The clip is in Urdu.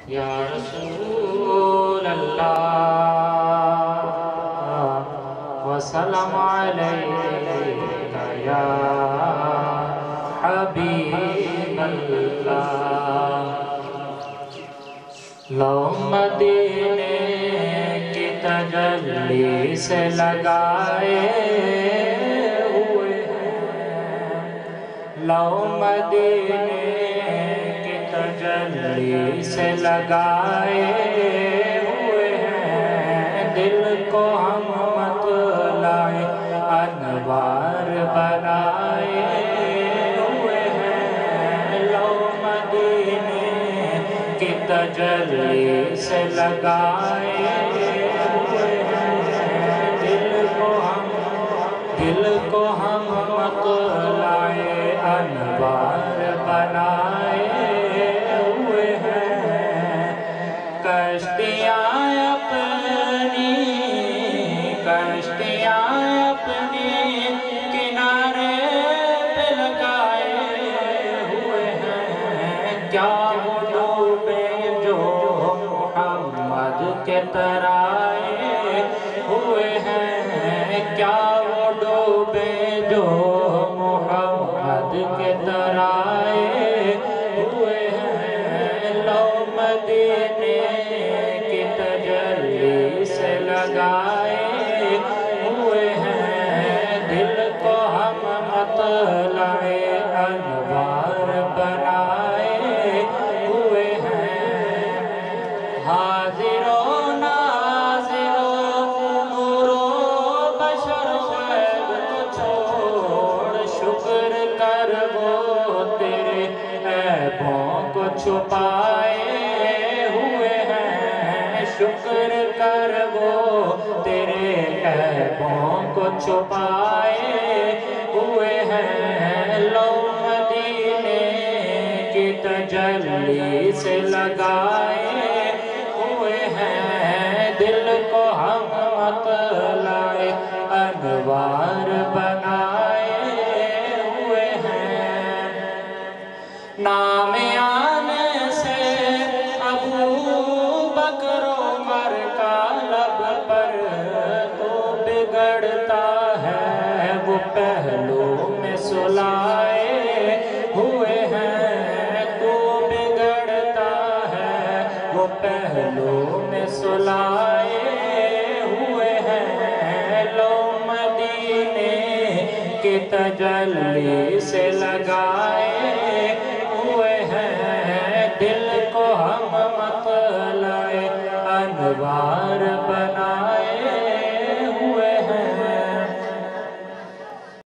یا رسول اللہ وسلم علیک یا حبیب اللہ لو مدینے کی تجلی سے لگائے ہوئے ہیں لو مدینے کی تجلی سے لگائے ہوئے ہیں دل کو ہم مطلع انوار بنائے ہوئے ہیں لو مدینے کی تجلی سے لگائے ہوئے ہیں دل کو ہم مطلع انوار بنائے ہوئے ہیں کشتیاں اپنی کنارے پہ لگائے ہوئے ہیں کیا وہ ڈوبے جو محمد کے ترائے ہوئے ہیں کیا وہ ڈوبے جو محمد کے ترائے ہوئے ہیں لو مدینے کی تجلی سے لگائے ہوئے ہیں دل کو ہم مطلع انوار بنائے ہوئے ہیں حاضر و ناظر و نور و بشر غیب کو چھوڑ شکر کر وہ تیرے عیبوں کو چھپائے ہوئے ہیں شکر کر وہ تیرے عیبوں کو چھپائے ہوئے ہیں لو مدینے کی تجلی سے لگائے ہوئے ہیں دل کو ہم مطلع انوار بنائے ہوئے ہیں نام آنے سے ابو بکر عمر کا لب پر تو بگڑتا ہے وہ پہلو میں سلائے ہوئے ہیں تو بگڑتا ہے وہ پہلو میں سلائے ہوئے ہیں لو مدینے کی تجلی سے لگائے ہوئے ہیں دل کو ہم مطلع انوار